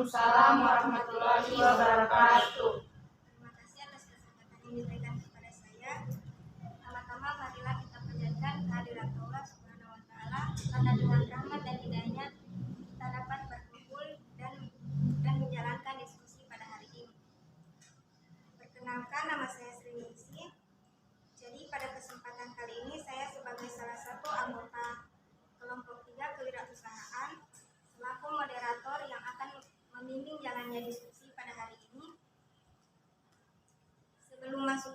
Waalaikumsalam warahmatullahi wabarakatuh. Terima kasih atas kesempatan yang diberikan kepada saya. Pertama-tama marilah kita panjatkan kehadirat Allah Subhanahu wa taala karena dengan rahmat dan hidayahnya kita dapat berkumpul dan menjalankan diskusi pada hari ini. Perkenalkan, nama saya Sri Ningsih. Jadi pada kesempatan kali ini saya sebagai salah satu anggota kelompok 3 kewirausahaan selaku moderator yang akan membimbing jalannya diskusi pada hari ini. Sebelum masuk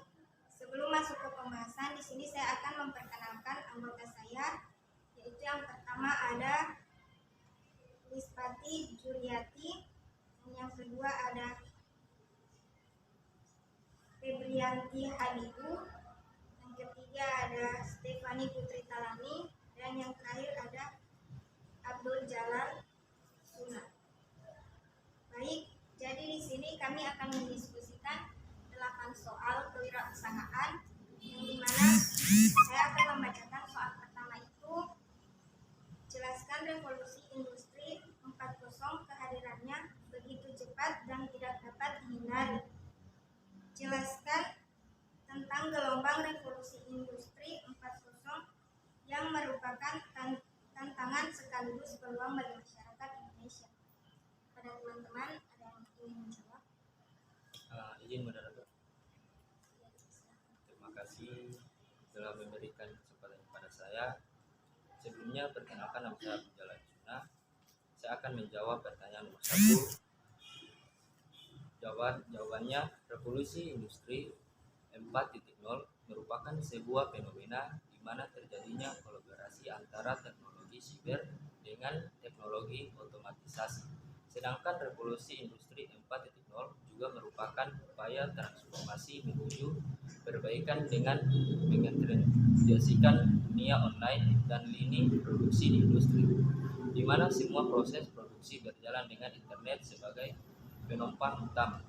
ke pembahasan, di sini saya akan memperkenalkan anggota saya, yaitu yang pertama ada Lispati Juliati, yang kedua ada Febrianti Habibu, yang ketiga ada Stefani Putri Talami, dan yang terakhir ada Abdul Jalal Suna. Baik, jadi di sini kami akan mendiskusikan 8 soal kewirausahaan, yang dimana saya akan membacakan soal pertama itu, jelaskan revolusi industri 4.0 kehadirannya begitu cepat dan tidak dapat dihindari. Jelaskan tentang gelombang revolusi industri 4.0 yang merupakan tantangan sekaligus peluang bagi masyarakat Indonesia. Pada teman-teman ada yang ingin menjawab? Izin moderator. Terima kasih telah memberikan kesempatan kepada saya. Sebelumnya perkenalkan, nama saya Abdul Jalal Suna. Saya akan menjawab pertanyaan nomor 1. Jawabannya, revolusi industri 4.0 merupakan sebuah fenomena di mana terjadinya kolaborasi antara teknologi siber dengan teknologi otomatisasi. Sedangkan revolusi industri 4.0 juga merupakan upaya transformasi menuju perbaikan dengan mengintegrasikan dunia online dan lini produksi di industri, di mana semua proses produksi berjalan dengan internet sebagai penopang utama.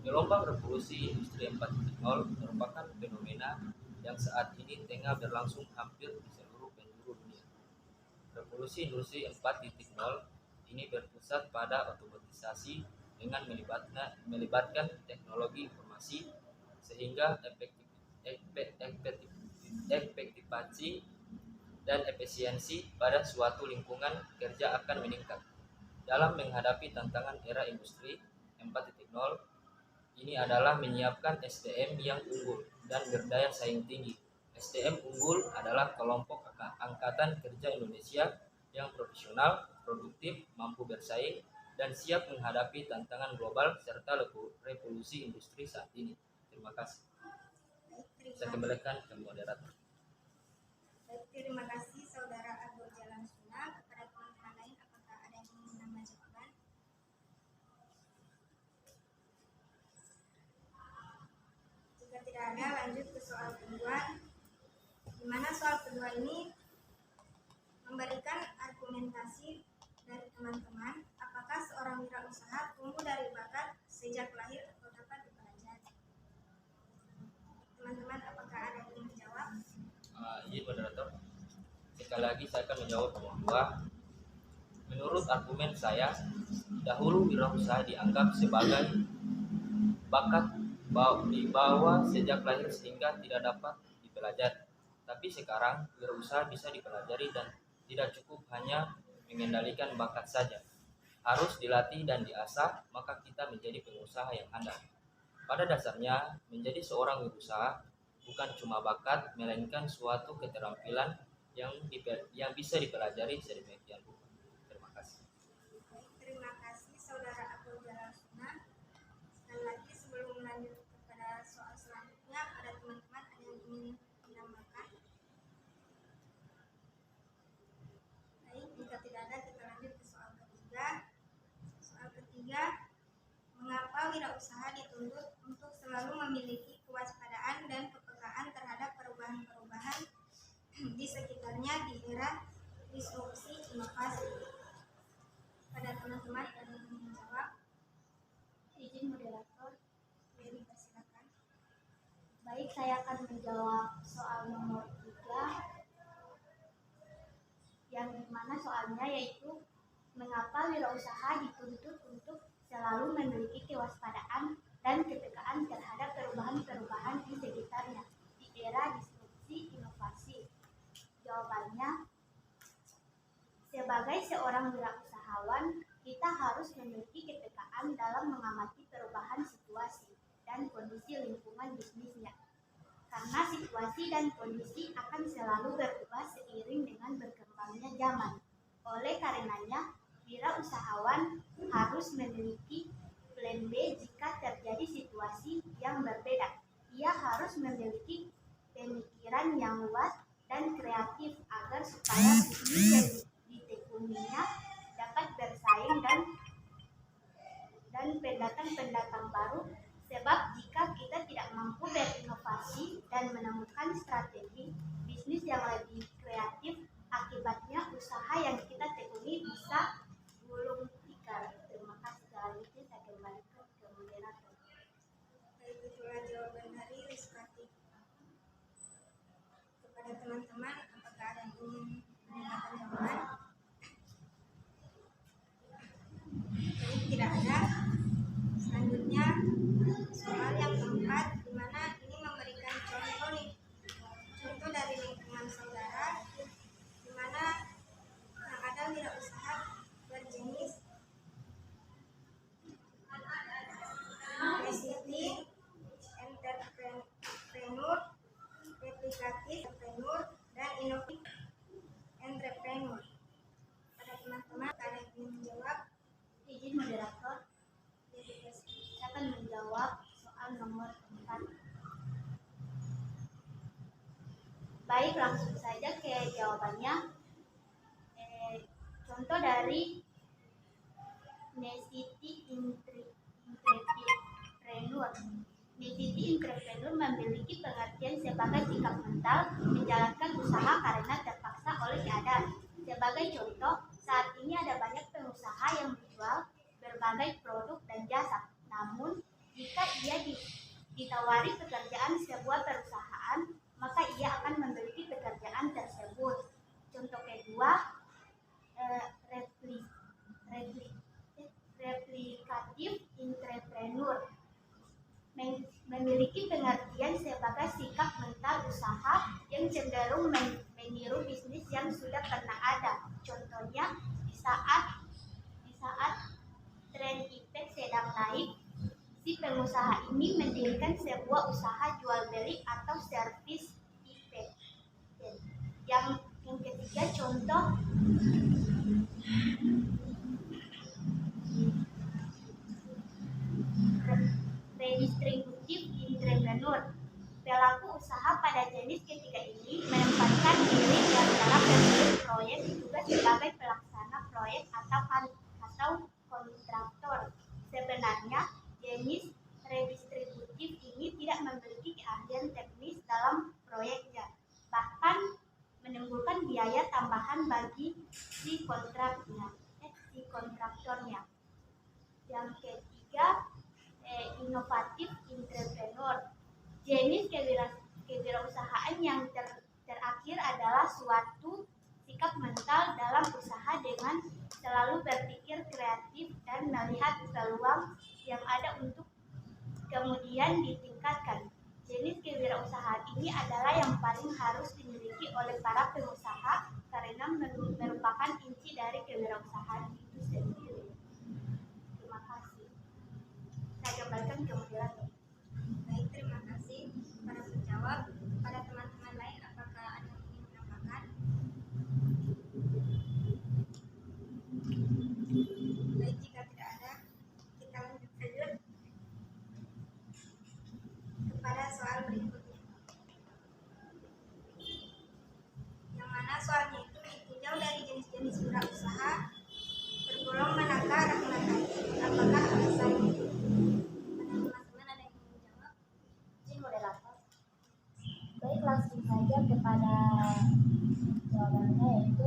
Gelombang revolusi industri 4.0 merupakan fenomena yang saat ini tengah berlangsung hampir di seluruh penjuru dunia. Revolusi industri 4.0 ini berpusat pada otomatisasi dengan melibatkan teknologi informasi, sehingga efektivasi dan efisiensi pada suatu lingkungan kerja akan meningkat. Dalam menghadapi tantangan era industri 4.0 ini adalah menyiapkan SDM yang unggul dan berdaya saing tinggi. SDM unggul adalah kelompok angkatan kerja Indonesia yang profesional, produktif, mampu bersaing, dan siap menghadapi tantangan global serta revolusi industri saat ini. Terima kasih. Saya kembalikan ke moderator. Baik, terima kasih Saudara Abdul Jalal Suna. Kepada teman-teman lain, apakah ada yang ingin menambah jawaban? Jika tidak ada, lanjut ke soal kedua, di mana soal kedua ini memberikan argumentasi dari teman-teman, apakah seorang wirausaha tumbuh dari bakat sejak lahir atau dapat dipelajari? Teman-teman, apakah ada yang ingin menjawab? Izin moderator. Sekali lagi saya akan menjawab nomor 2. Menurut argumen saya, dahulu wirausaha dianggap sebagai bakat dibawa sejak lahir sehingga tidak dapat dipelajari. Tapi sekarang wirausaha bisa dipelajari dan tidak cukup hanya mengendalikan bakat saja. Harus dilatih dan diasah, maka kita menjadi pengusaha yang handal. Pada dasarnya, menjadi seorang wirausaha bukan cuma bakat, melainkan suatu keterampilan yang bisa dipelajari sedemikian rupa. Terima kasih. Terima kasih Saudara Abdul Jalal Suna. Sekali lagi sebelum lanjut kepada soal selanjutnya, ada teman-teman ada yang ingin menambahkan? Baik, jika tidak ada, kita lanjut ke soal ketiga. Soal ketiga, mengapa wirausaha dituntut untuk selalu memiliki kewaspadaan dan kepekaan terhadap perubahan-perubahan di sekitarnya di era disrupsi inovasi? Pada teman-teman ada yang ingin menjawab? Izin moderator. Jadi persilakan. Baik, saya akan menjawab soal nomor 3, yang dimana soalnya yaitu Mengapa wirausaha dituntut untuk selalu memiliki kewaspadaan dan kepekaan terhadap perubahan-perubahan di sekitarnya di era disrupsi inovasi? Jawabannya, sebagai seorang wirausahawan, kita harus memiliki kepekaan dalam mengamati perubahan situasi dan kondisi lingkungan bisnisnya. Karena situasi dan kondisi akan selalu berubah seiring dengan berkembangnya zaman. Oleh karenanya, wirausahawan harus memiliki plan B jika terjadi situasi yang berbeda. Ia harus memiliki pemikiran yang luas dan kreatif agar supaya bisnis yang ditekuninya dapat bersaing dan pendatang-pendatang baru, sebab jika kita tidak mampu berinovasi dan menemukan strategi bisnis yang lebih kreatif, akibatnya usaha yang kita tekuni bisa gulung tikar. Terima kasih. Selanjutnya saya kembalikan ke moderator. Baik, itulah jawaban dari Rizkati. Kepada teman-teman, apakah ada yang ingin menanyakan jawaban? Baik, tidak ada. Selanjutnya, soal yang keempat, di mana ini memberikan contoh nih. Contoh dari lingkungan saudara, di mana yang ada wirausaha berjenis ICT, entrepreneur, replikatif entrepreneur, dan inovatif entrepreneur. Pada teman-teman, ada yang ingin menjawab? Izin moderator, saya akan menjawab soal nomor 4. Baik, langsung saja ke jawabannya. Contoh dari Necessity Entrepreneur. Necessity Entrepreneur memiliki pengertian sebagai sikap mental menjalankan usaha karena terpaksa oleh keadaan. Sebagai contoh, saat ini ada banyak pengusaha yang menjual berbagai produk dan jasa. Namun, jika ia ditawari pekerjaan sebuah perusahaan, maka ia akan memiliki pekerjaan tersebut. Contoh kedua, replikatif entrepreneur memiliki pengertian sebagai sikap mental usaha yang cenderung meniru bisnis yang sudah pernah ada. Contohnya, di saat tren iptek sedang naik, si pengusaha ini mendirikan sebuah usaha jual beli atau servis iptek. Yang ketiga, contoh redistributif entrepreneur. Pelaku usaha pada jenis ketiga ini menempatkan diri di antara pemilik proyek juga sebagai pelaksana proyek atau kontraktor. Sebenarnya, jenis redistributif ini tidak memiliki keahlian teknis dalam proyeknya, bahkan menimbulkan biaya tambahan bagi si kontraktornya. Yang ketiga, inovatif entrepreneur. Jenis kewirausahaan yang terakhir adalah suatu sikap mental dalam usaha dengan selalu berpikir kreatif dan melihat peluang yang ada untuk kemudian ditingkatkan. Jenis kewirausahaan ini adalah yang paling harus dimiliki oleh para pengusaha karena merupakan inti dari kewirausahaan itu sendiri. Terima kasih. Saya kembalikan ke moderator. Baik, terima kasih para penjawab. Pada teman-teman lain, apakah ada yang ingin menambahkan? Baik, jika tidak ada, kita lanjut saja kepada soal berikutnya. Yang mana soalnya itu ditinjau dari jenis-jenis wirausaha tergolong manakah replikatif? Apakah alasannya? Baik, langsung saja kepada jawabannya, yaitu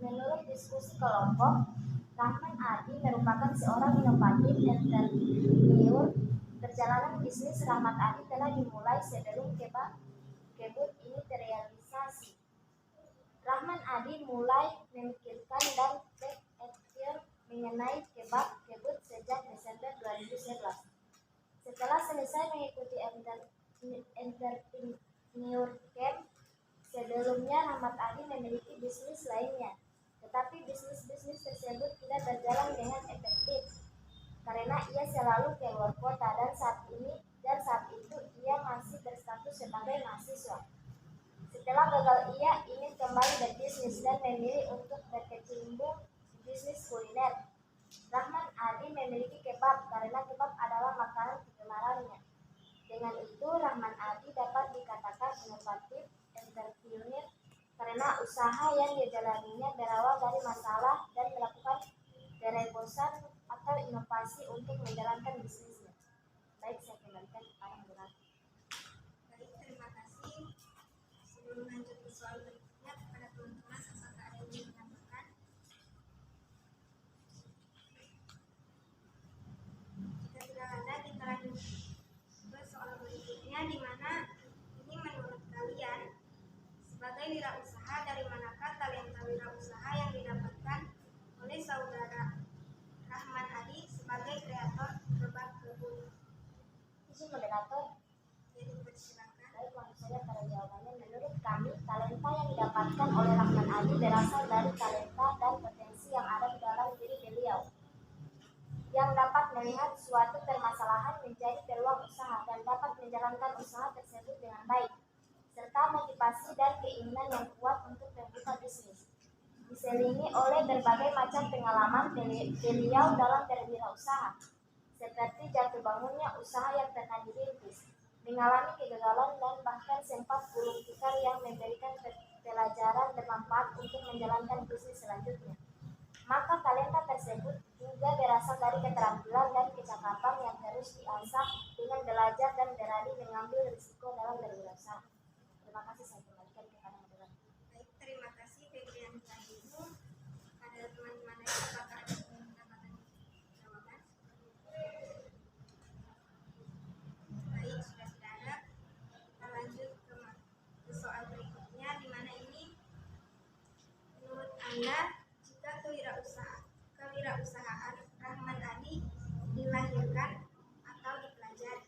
menurut diskusi kelompok, Rahman Adi merupakan seorang inovatif entrepreneur. Perjalanan bisnis Rahmat Adi telah dimulai sebelum kebut ini terrealisasi. Rahman Adi mulai memikirkan dan mengenai kebut sejak Desember 2011. Setelah selesai mengikuti entrepreneur camp, sebelumnya Rahmat Adi memiliki bisnis lainnya, tetapi bisnis tersebut tidak berjalan dengan efektif karena ia selalu keluar kota dan saat itu ia masih berstatus sebagai mahasiswa. Setelah gagal, ia ingin kembali berbisnis dan memilih untuk berkecimpung di bisnis kuliner. Rahmat Adi memiliki kebab karena kebab adalah makanan kegemarannya. Dengan itu, Rahmat Adi dapat dikatakan inovatif entrepreneur karena usaha yang dijalaninya berawal dari masalah dan melakukan terobosan atau inovasi untuk menjalankan bisnisnya. Baik, saya kembalikan kepada moderator. Baik, terima kasih. Sebelum lanjut ke soal berikutnya, kepada teman-teman apakah ada yang ingin menambahkan? Jika tidak ada, kita lanjut ke soal berikutnya, di mana ini menurut kalian sebagai wirausaha, dari manakah talenta wirausaha yang didapatkan oleh saudara Rahmat Adi sebagai kreator kebab kebun? Izin moderator. Jadi persilakan. Baik, langsung saja pada jawabannya. Menurut kami, talenta yang didapatkan oleh Rahmat Adi berasal dari talenta dan potensi yang ada di dalam diri beliau, yang dapat melihat suatu permasalahan menjadi peluang usaha dan dapat menjalankan usaha tersebut dengan baik, serta motivasi dan keinginan yang kuat untuk membuka bisnis. Diselingi oleh berbagai macam pengalaman beliau dalam berwirausaha, seperti jatuh bangunnya usaha yang pernah dirintis, mengalami kegagalan dan bahkan sempat gulung tikar yang memberikan pelajaran bermanfaat untuk menjalankan bisnis selanjutnya. Maka talenta tersebut juga berasal dari keterampilan dan kecakapan yang terus diasah dengan belajar dan berani mengambil risiko dalam berwirausaha. Terima kasih, saya kembalikan kepada moderator. Baik, terima kasih Febrian Ibu. Ada teman-teman lain apakah ada yang ingin mendapatkan jawaban? Baik, sudah tidak ada. Kita lanjut ke soal berikutnya, di mana ini menurut Anda, jika kewirausahaan Rahmat Adi dilahirkan atau dipelajari?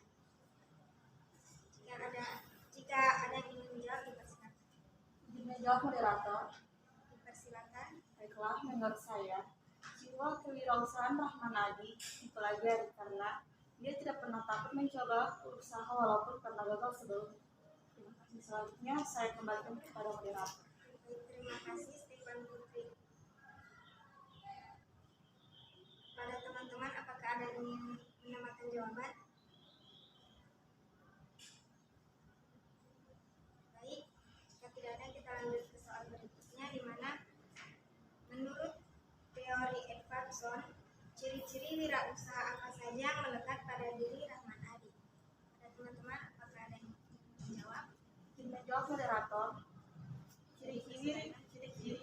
Jika ada yang ingin menjawab, dipersilakan. Izin menjawab moderator. Dipersilakan. Baiklah, menurut saya, jiwa kewirausahaan Rahmat Adi dipelajari karena dia tidak pernah takut mencoba berusaha walaupun pernah gagal sebelumnya. Terima kasih. Selanjutnya, saya kembalikan kepada moderator. Baik, terima kasih Stefan Putri. Pada teman-teman, apakah ada yang ingin menambahkan jawaban? Baik, jika tidak ada, kita lanjut ke soal berikutnya, di mana menurut teori Edwardson, ciri-ciri wirausaha apa saja yang melekat pada diri Rahmat Adi? Pada teman-teman, apakah ada yang menjawab? Izin menjawab moderator. Ciri-ciri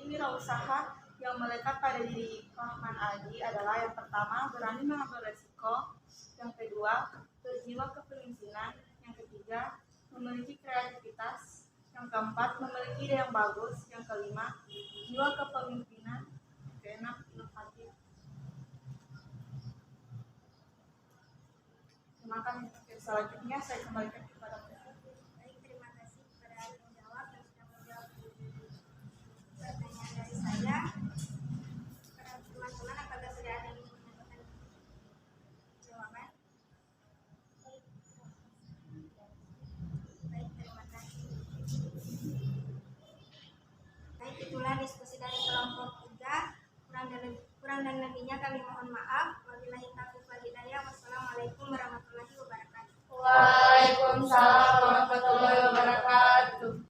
wirausaha yang melekat pada diri Rahmat Adi adalah yang pertama, berani mengambil resiko, yang kedua, berjiwa kepemimpinan, yang ketiga, memiliki kreativitas, yang keempat, memiliki ide yang bagus, yang kelima, jiwa kepemimpinan, yang keenam, inovatif. Terima kasih. Selanjutnya saya kembalikan kepada moderator. Baik, terima kasih kepada yang menjawab dan sudah menjawab pertanyaan dari saya. Para teman-teman, apakah sudah ada yang ingin menambahkan jawaban? Baik, terima kasih. Baik, itulah diskusi dari kelompok 3. Kurang dan lebihnya kami mohon maaf. Wabillahi taufiq wal hidayah. Wassalamualaikum warahmatullahi wabarakatuh. Waalaikumsalam